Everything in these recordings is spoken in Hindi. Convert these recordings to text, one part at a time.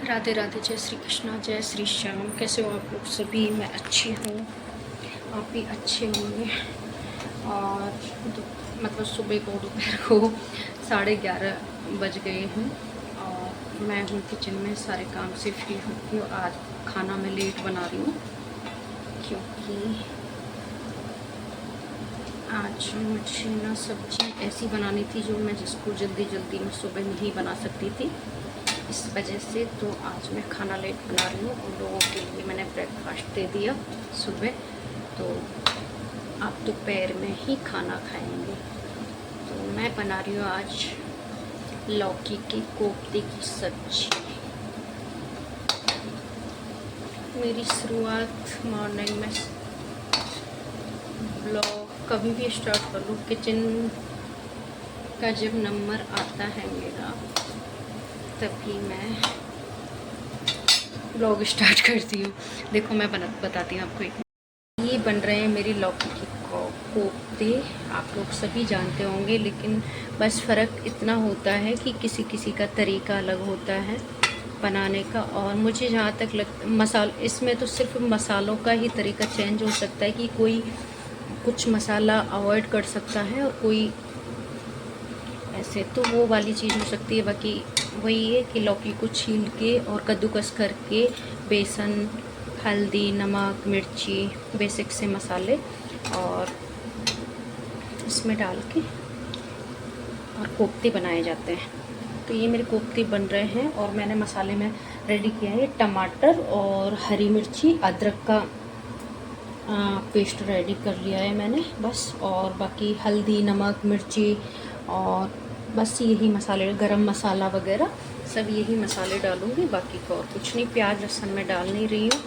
राधे राधे, जय श्री कृष्णा, जय श्री श्याम। कैसे हो आप लोग सभी? मैं अच्छी हूँ, आप भी अच्छे होंगे। और मतलब सुबह को दोपहर को 11:30 बज गए हैं और मैं हूँ किचन में, सारे काम से फ्री होती हूँ। आज खाना मैं लेट बना रही हूँ क्योंकि आज मुझे ना सब्ज़ी ऐसी बनानी थी जो मैं जिसको जल्दी जल्दी में सुबह नहीं बना सकती थी, इस वजह से तो आज मैं खाना लेट बना रही हूँ। उन लोगों के लिए मैंने ब्रेकफास्ट दे दिया सुबह, तो आप दोपहर में ही खाना खाएंगे। तो मैं बना रही हूँ आज लौकी के कोफ्ते की सब्जी। मेरी शुरुआत मॉर्निंग में ब्लॉग कभी भी स्टार्ट कर लूँ, किचन का जब नंबर आता है मेरा तभी मैं ब्लॉग स्टार्ट करती हूँ। देखो मैं बताती हूँ आपको। ये बन रहे हैं मेरी लौकी के कोफ्ते। आप लोग सभी जानते होंगे, लेकिन बस फ़र्क इतना होता है कि किसी किसी का तरीका अलग होता है बनाने का। और मुझे जहाँ तक इसमें तो सिर्फ मसालों का ही तरीका चेंज हो सकता है कि कोई कुछ मसाला अवॉइड कर सकता है और कोई ऐसे, तो वो वाली चीज़ हो सकती है। बाकी वही है कि लौकी को छील के और कद्दूकस करके बेसन, हल्दी, नमक, मिर्ची, बेसिक से मसाले और इसमें डाल के और कोफ्ते बनाए जाते हैं। तो ये मेरे कोफ्ते बन रहे हैं और मैंने मसाले में रेडी किया है टमाटर और हरी मिर्ची, अदरक का पेस्ट रेडी कर लिया है मैंने बस। और बाकी हल्दी, नमक, मिर्ची और बस यही मसाले, गरम मसाला वगैरह सब यही मसाले डालूँगी, बाकी को और कुछ नहीं। प्याज लहसुन में डाल नहीं रही हूँ।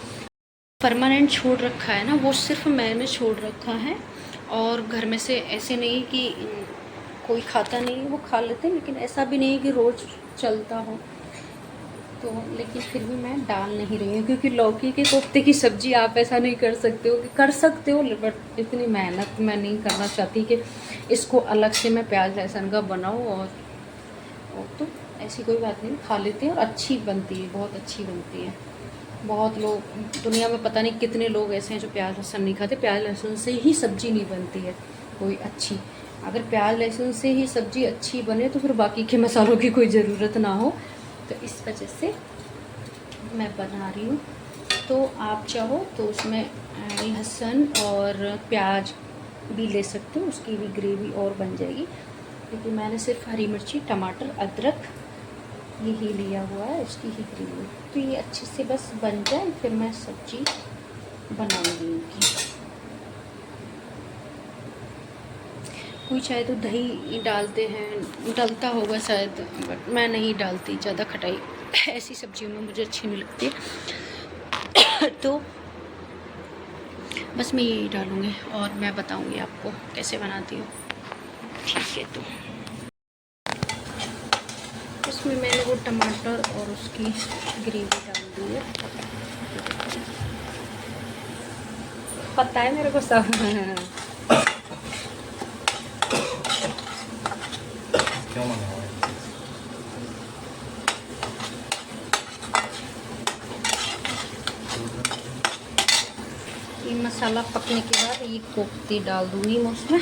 परमानेंट छोड़ रखा है ना, वो सिर्फ मैंने छोड़ रखा है। और घर में से ऐसे नहीं कि कोई खाता नहीं, वो खा लेते, लेकिन ऐसा भी नहीं कि रोज़ चलता हो। तो लेकिन फिर भी मैं डाल नहीं रही हूँ क्योंकि लौकी के कोफ्ते की सब्ज़ी आप ऐसा नहीं कर सकते हो, कि कर सकते हो बट इतनी मेहनत मैं नहीं करना चाहती कि इसको अलग से मैं प्याज लहसुन का बनाऊँ। और तो ऐसी कोई बात नहीं, खा लेते हैं और अच्छी बनती है, बहुत अच्छी बनती है। बहुत लोग दुनिया में पता नहीं कितने लोग ऐसे हैं जो प्याज लहसुन नहीं खाते। प्याज लहसुन से ही सब्ज़ी नहीं बनती है कोई अच्छी। अगर प्याज लहसुन से ही सब्ज़ी अच्छी बने तो फिर बाकी के मसालों की कोई ज़रूरत ना हो। तो इस वजह से मैं बना रही हूँ। तो आप चाहो तो उसमें लहसुन और प्याज भी ले सकते हो, उसकी भी ग्रेवी और बन जाएगी। लेकिन मैंने सिर्फ हरी मिर्ची, टमाटर, अदरक यही लिया हुआ है, उसकी ही ग्रेवी। तो ये अच्छे से बस बन जाए फिर मैं सब्जी बनाऊंगी इनकी। कोई चाहे तो दही डालते हैं, डलता होगा शायद, बट मैं नहीं डालती। ज़्यादा खटाई ऐसी सब्जियों में मुझे अच्छी नहीं लगती तो बस मैं यही डालूँगी और मैं बताऊँगी आपको कैसे बनाती हूँ, ठीक है। तो उसमें मैंने वो टमाटर और उसकी ग्रेवी डाल दी है। पता है मेरे को सब क्यों मंगाया? ये मसाला पकने के बाद ये कोफ्ते डाल दूँगी मैं उसमें।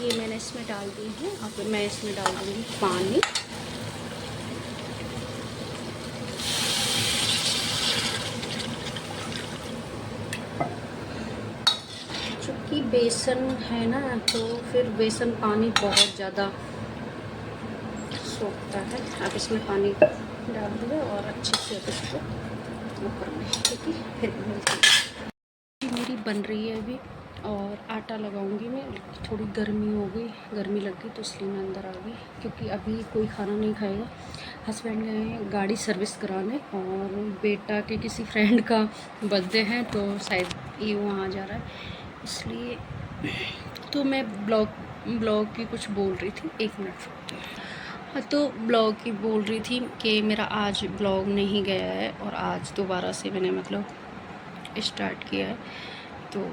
ये मैंने इसमें डाल दी है और फिर मैं इसमें डाल दूँगी पानी। चूँकि बेसन है ना, तो फिर बेसन पानी बहुत ज़्यादा सोखता है। अब इसमें पानी डाल दिया और अच्छे से अब इसको ऊपर में, ठीक है। फिर मिलती है। मेरी बन रही है अभी और आटा लगाऊंगी मैं। थोड़ी गर्मी हो गई, गर्मी लग गई तो इसलिए मैं अंदर आ गई, क्योंकि अभी कोई खाना नहीं खाएगा। हस्बैंड गए हैं गाड़ी सर्विस कराने और बेटा के किसी फ्रेंड का बर्थडे है तो शायद ये वहाँ जा रहा है, इसलिए। तो मैं ब्लॉग की कुछ बोल रही थी, 1 मिनट रुकती हूँ। हाँ, तो ब्लॉग की बोल रही थी कि मेरा आज ब्लॉग नहीं गया है और आज दोबारा से मैंने मतलब स्टार्ट किया है। तो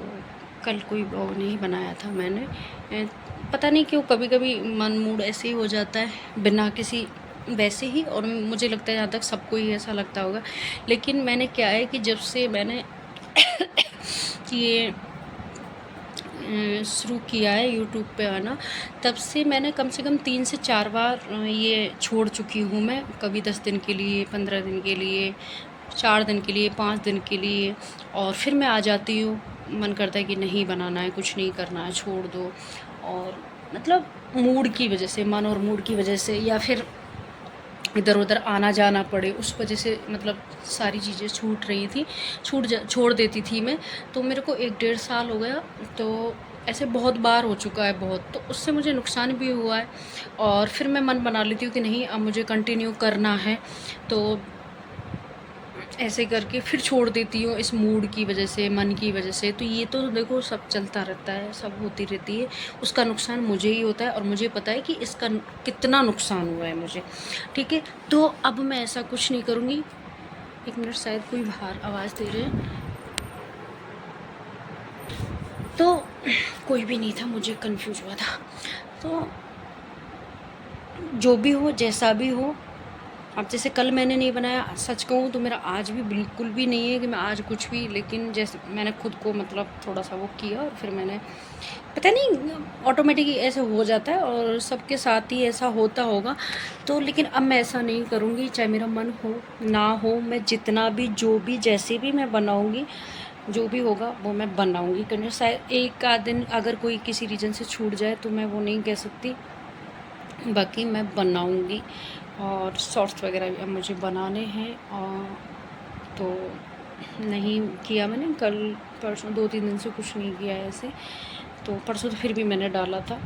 कल कोई ब्लॉग नहीं बनाया था मैंने, पता नहीं क्यों कभी कभी मन मूड ऐसे ही हो जाता है बिना किसी वैसे ही, और मुझे लगता है जहाँ तक सबको ही ऐसा लगता होगा। लेकिन मैंने क्या है कि जब से मैंने ये शुरू किया है यूट्यूब पे आना, तब से मैंने कम से कम 3 से 4 बार ये छोड़ चुकी हूँ मैं। कभी 10 दिन के लिए, 15 दिन के लिए, 4 दिन के लिए, 5 दिन के लिए, और फिर मैं आ जाती हूँ। मन करता है कि नहीं बनाना है, कुछ नहीं करना है, छोड़ दो। और मतलब मूड की वजह से, मन और मूड की वजह से, या फिर इधर उधर आना जाना पड़े, उस वजह से मतलब सारी चीज़ें छूट रही थी, छोड़ देती थी मैं। तो मेरे को 1 डेढ़ साल हो गया, तो ऐसे बहुत बार हो चुका है बहुत, तो उससे मुझे नुकसान भी हुआ है। और फिर मैं मन बना लेती हूँ कि नहीं, अब मुझे कंटिन्यू करना है, तो ऐसे करके फिर छोड़ देती हूँ इस मूड की वजह से, मन की वजह से। तो ये तो देखो सब चलता रहता है, सब होती रहती है, उसका नुकसान मुझे ही होता है, और मुझे पता है कि इसका कितना नुकसान हुआ है मुझे, ठीक है। तो अब मैं ऐसा कुछ नहीं करूँगी। 1 मिनट, शायद कोई बाहर आवाज़ दे रहे हैं, तो कोई भी नहीं था, मुझे कंफ्यूज हुआ था। तो जो भी हो, जैसा भी हो, अब जैसे कल मैंने नहीं बनाया, सच कहूँ तो मेरा आज भी बिल्कुल भी नहीं है कि मैं आज कुछ भी, लेकिन जैसे मैंने खुद को मतलब थोड़ा सा वो किया, और फिर मैंने, पता नहीं ऑटोमेटिक ऐसे हो जाता है, और सबके साथ ही ऐसा होता होगा। तो लेकिन अब मैं ऐसा नहीं करूँगी, चाहे मेरा मन हो ना हो, मैं जितना भी, जो भी, जैसे भी मैं बनाऊँगी, जो भी होगा वो मैं बनाऊँगी। क्योंकि शायद एक आध दिन अगर कोई किसी रीज़न से छूट जाए तो मैं वो नहीं कह सकती, बाकी मैं बनाऊँगी। और शॉर्ट्स वगैरह भी अब मुझे बनाने हैं, और तो नहीं किया मैंने, कल परसों 2-3 दिन से कुछ नहीं किया है ऐसे। तो परसों तो फिर भी मैंने डाला था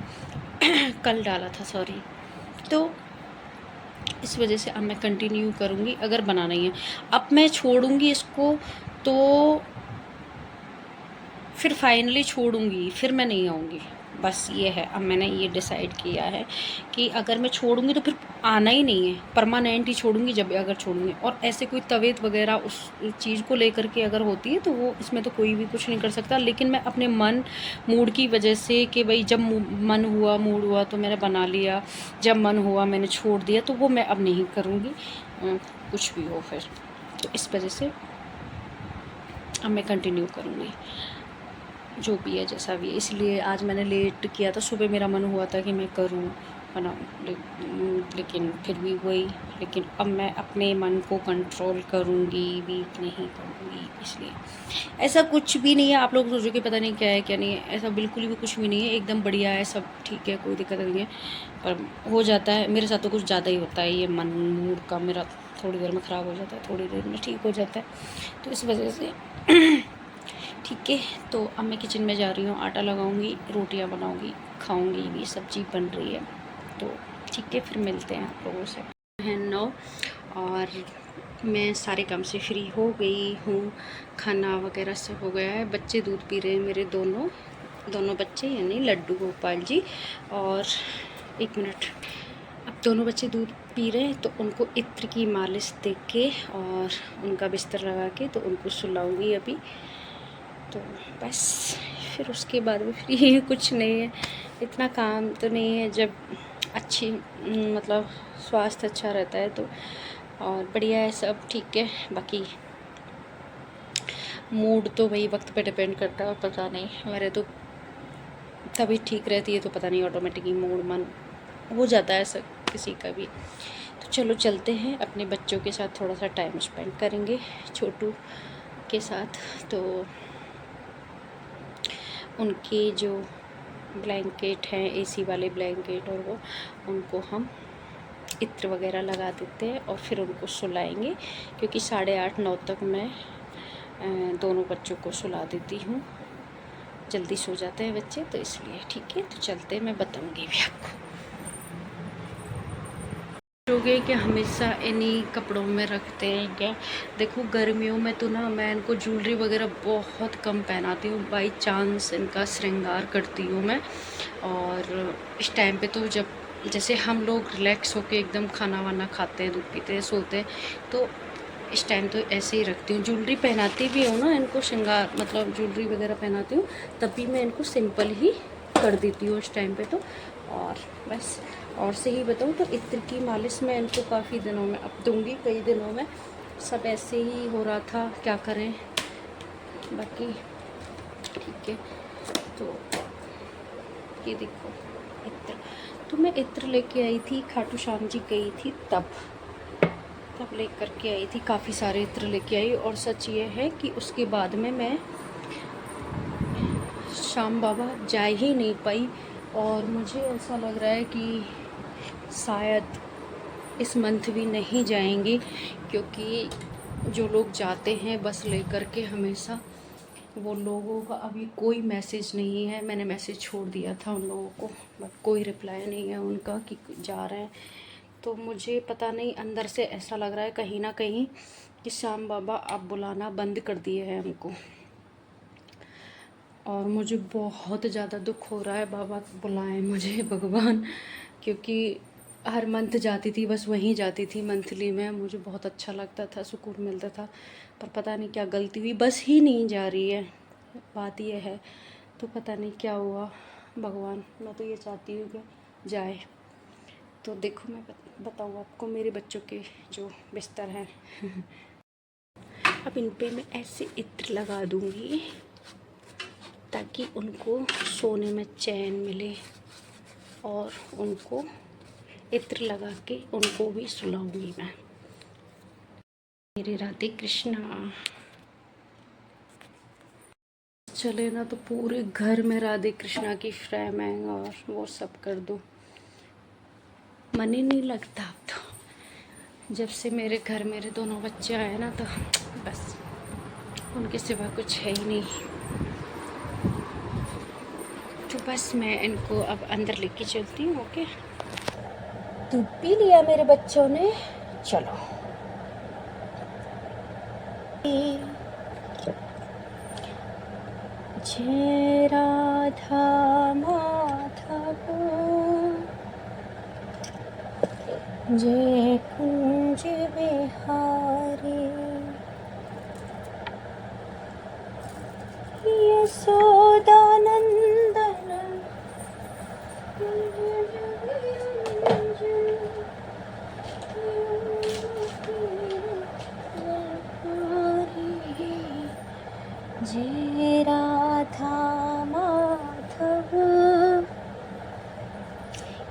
कल डाला था, सॉरी। तो इस वजह से अब मैं कंटिन्यू करूँगी, अगर बनाना ही है। अब मैं छोड़ूँगी इसको तो फिर फाइनली छोड़ूँगी, फिर मैं नहीं आऊँगी, बस ये है। अब मैंने ये डिसाइड किया है कि अगर मैं छोड़ूँगी तो फिर आना ही नहीं है, परमानेंट ही छोड़ूँगी जब अगर छोड़ूँगी। और ऐसे कोई तबीयत वगैरह उस चीज़ को लेकर के अगर होती है तो वो, इसमें तो कोई भी कुछ नहीं कर सकता। लेकिन मैं अपने मन मूड की वजह से, कि भाई जब मन हुआ, मूड हुआ तो मैंने बना लिया, जब मन हुआ मैंने छोड़ दिया, तो वो मैं अब नहीं करूँगी, कुछ भी हो फिर। तो इस वजह से अब मैं कंटिन्यू करूँगी, जो भी है जैसा भी है। इसलिए आज मैंने लेट किया था, सुबह मेरा मन हुआ था कि मैं करूं, बनाऊं, लेकिन फिर भी वही। लेकिन अब मैं अपने मन को कंट्रोल करूंगी, वीक नहीं करूंगी। इसलिए ऐसा कुछ भी नहीं है, आप लोग सोचो कि पता नहीं क्या है क्या नहीं है, ऐसा बिल्कुल भी कुछ भी नहीं है, एकदम बढ़िया है, सब ठीक है, कोई दिक्कत नहीं है। पर हो जाता है मेरे साथ तो कुछ ज़्यादा ही होता है, ये मन मूड का मेरा थोड़ी देर में ख़राब हो जाता है, थोड़ी देर में ठीक हो जाता है, तो इस वजह से ठीक है। तो अब मैं किचन में जा रही हूँ, आटा लगाऊंगी, रोटियां बनाऊंगी, खाऊंगी भी, सब्जी बन रही है। तो ठीक है, फिर मिलते हैं आप लोगों से। है 9, और मैं सारे काम से फ्री हो गई हूँ, खाना वगैरह सब हो गया है। बच्चे दूध पी रहे हैं मेरे, दोनों बच्चे, यानी लड्डू गोपाल जी। और 1 मिनट, अब दोनों बच्चे दूध पी रहे हैं, तो उनको इत्र की मालिश दे के और उनका बिस्तर लगा के तो उनको सुलाऊंगी अभी। तो बस फिर उसके बाद भी फ्री कुछ नहीं है, इतना काम तो नहीं है। जब अच्छी मतलब स्वास्थ्य अच्छा रहता है तो, और बढ़िया है सब, ठीक है। बाकी मूड तो वही वक्त पे डिपेंड करता है, और पता नहीं मेरे तो तभी ठीक रहती है, तो पता नहीं ऑटोमेटिकली मूड मन हो जाता है ऐसा किसी का भी। तो चलो चलते हैं, अपने बच्चों के साथ थोड़ा सा टाइम स्पेंड करेंगे, छोटू के साथ। तो उनके जो ब्लैंकेट हैं, एसी वाले ब्लैंकेट, और वो उनको हम इत्र वगैरह लगा देते हैं, और फिर उनको सुलाएंगे, क्योंकि 8:30-9 तक मैं दोनों बच्चों को सुला देती हूँ, जल्दी सो जाते हैं बच्चे, तो इसलिए ठीक है। तो चलते हैं, मैं बताऊँगी भी आपको। लोगे कि हमेशा इन्हीं कपड़ों में रखते हैं क्या? देखो गर्मियों में तो ना मैं इनको ज्वेलरी वगैरह बहुत कम पहनाती हूँ, बाई चांस इनका श्रृंगार करती हूँ मैं। और इस टाइम पे तो जब जैसे हम लोग रिलैक्स होके एकदम खाना वाना खाते हैं, दूध पीते हैं, सोते हैं, तो इस टाइम तो ऐसे ही रखती हूँ। ज्वेलरी पहनाती भी हूँ ना इनको, श्रृंगार मतलब ज्वेलरी वगैरह पहनाती हूँ, तब भी मैं इनको सिंपल ही कर देती हूँ इस टाइम पे तो। और बस, और से ही बताऊँ तो इत्र की मालिश मैं इनको काफ़ी दिनों में अब दूँगी, कई दिनों में। सब ऐसे ही हो रहा था, क्या करें, बाकी ठीक है। तो ये देखो इत्र, तो मैं इत्र लेके आई थी, खाटू श्याम जी गई थी तब लेकर के आई थी, काफ़ी सारे इत्र लेके आई। और सच ये है कि उसके बाद में मैं श्याम बाबा जा ही नहीं पाई। और मुझे ऐसा लग रहा है कि शायद इस मंथ भी नहीं जाएंगे, क्योंकि जो लोग जाते हैं बस लेकर के हमेशा, वो लोगों का अभी कोई मैसेज नहीं है। मैंने मैसेज छोड़ दिया था उन लोगों को, बट कोई रिप्लाई नहीं है उनका कि जा रहे हैं। तो मुझे पता नहीं, अंदर से ऐसा लग रहा है कहीं ना कहीं कि श्याम बाबा अब बुलाना बंद कर दिए हैं हमको। और मुझे बहुत ज़्यादा दुख हो रहा है, बाबा बुलाएं मुझे भगवान, क्योंकि हर मंथ जाती थी, बस वहीं जाती थी मंथली में, मुझे बहुत अच्छा लगता था, सुकून मिलता था। पर पता नहीं क्या गलती हुई, बस ही नहीं जा रही है, बात ये है। तो पता नहीं क्या हुआ भगवान, मैं तो ये चाहती हूँ कि जाए। तो देखो मैं बताऊँ आपको, मेरे बच्चों के जो बिस्तर हैं अब इन पे मैं ऐसे इत्र लगा दूँगी ताकि उनको सोने में चैन मिले, और उनको इत्र लगा के उनको भी सुलाऊंगी मैं। मेरे राधे कृष्णा। चले ना तो पूरे घर में राधे कृष्णा की फ्रेम है और वो सब कर दो, मन ही नहीं लगता अब तो। जब से मेरे घर मेरे दोनों बच्चे आए ना, तो बस उनके सिवा कुछ है ही नहीं। तो बस मैं इनको अब अंदर लेके चलती हूँ। ओके, दूध पी लिया मेरे बच्चों ने, चलो। जय राधा माधव, जय कुंज बिहारी, यशोदानंदन जय राधा माधव।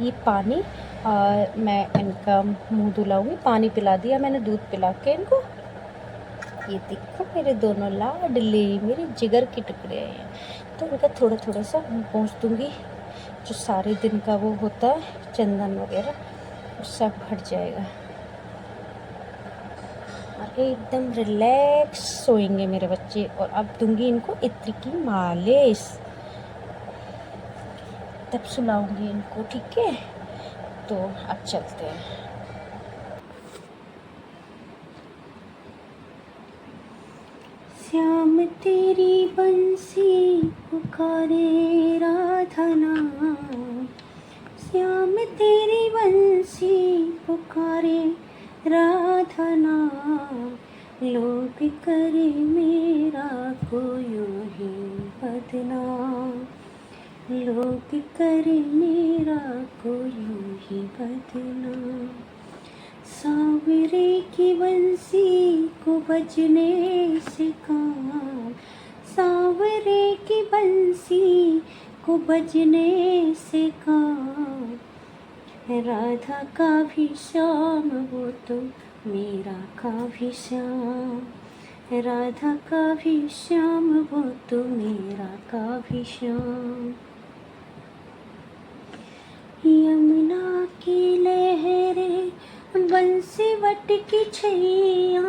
ये पानी मैं इनका मुंह धुलाऊंगी, पानी पिला दिया मैंने, दूध पिला के इनको। ये देखो मेरे दोनों लाडले, मेरे जिगर के टुकड़े हैं। तो इनका थोड़ा थोड़ा सा पोंछ दूंगी, जो सारे दिन का वो होता है चंदन वगैरह, वो सब हट जाएगा और एकदम रिलैक्स सोएंगे मेरे बच्चे। और अब दूंगी इनको इत्र की मालिश, तब सुलाऊंगी इनको, ठीक है। तो अब चलते हैं। श्याम तेरी बंसी पुकारे राधा नाम, श्याम तेरी बंसी पुकारे राधा नाम, लोग करे मेरा को यूं ही बदनाम, लोग करे मेरा को यूं ही बदनाम। सांवरे की बंसी को बजने से काम, सांवरे की बंसी को बजने से काम, राधा का भी श्याम वो तो मेरा का भी श्याम, राधा का भी श्याम वो तो मेरा का भी श्याम। यमुना की लहरें बंसी वट की छैया,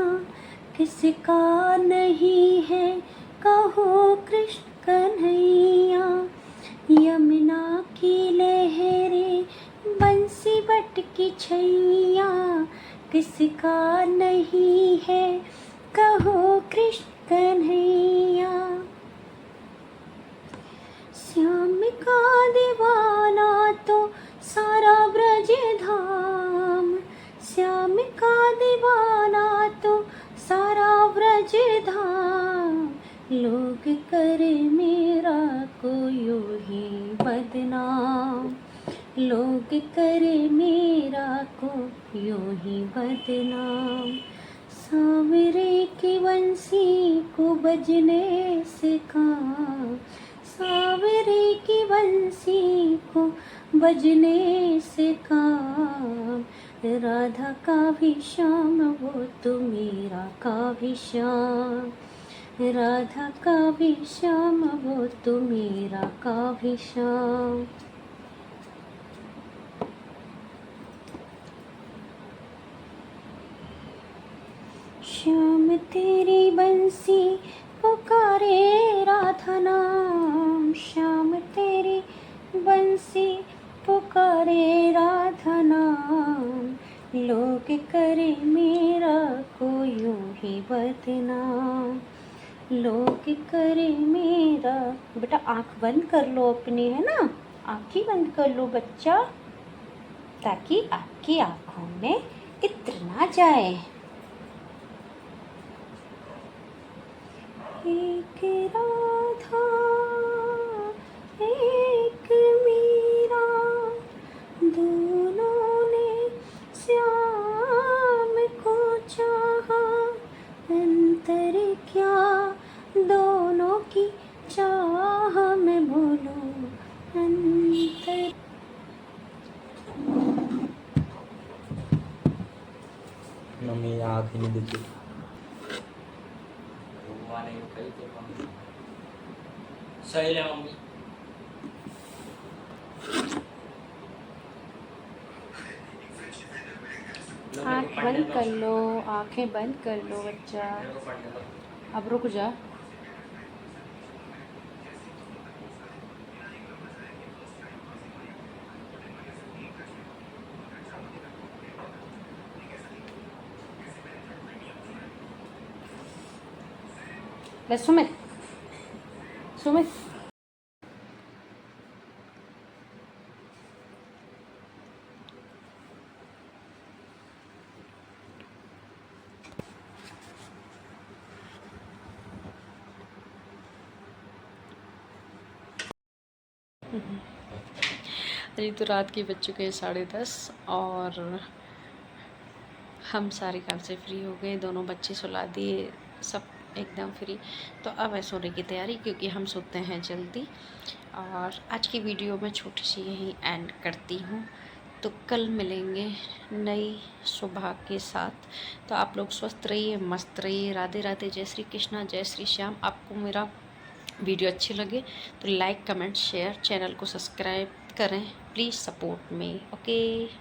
किसका नहीं है कहो कृष्ण कन्हैया। यमुना की लहरें बंसी वट की छैया, किसका नहीं है कहो कृष्ण कन्हैया। श्याम का दीवाना तो सारा ब्रज धाम, श्याम का दीवाना तो लोग करे मेरा को यूं ही बदनाम, लोग करे मेरा को यूं ही बदनाम। सांवरे की बंसी को बजने से काम, सांवरे की बंसी को बजने से काम। राधा का भी श्याम वो तो मेरा का भी श्याम, राधा का भी श्याम वो तो मेरा का भी श्याम। श्याम तेरी बंसी पुकारे राधा नाम, श्याम तेरी बंसी पुकारे राधा नाम। लोग करे मेरा को यूं ही बदनाम, लोग करे मेरा। बेटा आँख बंद कर लो अपनी, है ना, आँख ही बंद कर लो बच्चा, ताकि आपकी आँखों में इत्र ना जाए। एक राधा एक मीरा, दोनों ने श्याम को चाहा। अंतर क्या दोनों की चाह में बोलो, अंतर। मम्मी आँख ही नहीं दिखी। सही है मम्मी। आँख बंद कर लो, आँखें बंद कर लो बच्चा, अब रुक जा। ले सुमित, सुमित अभी तो रात के बज चुके हैं 10:30 और हम सारे काम से फ्री हो गए, दोनों बच्चे सुला दिए, सब एकदम फ्री। तो अब है सोने की तैयारी, क्योंकि हम सोते हैं जल्दी। और आज की वीडियो मैं छोटी सी यहीं एंड करती हूँ। तो कल मिलेंगे नई सुबह के साथ। तो आप लोग स्वस्थ रहिए, मस्त रहिए। राधे राधे, जय श्री कृष्णा, जय श्री श्याम। आपको मेरा वीडियो अच्छी लगे तो लाइक, कमेंट, शेयर, चैनल को सब्सक्राइब करें। Please support me. ओके।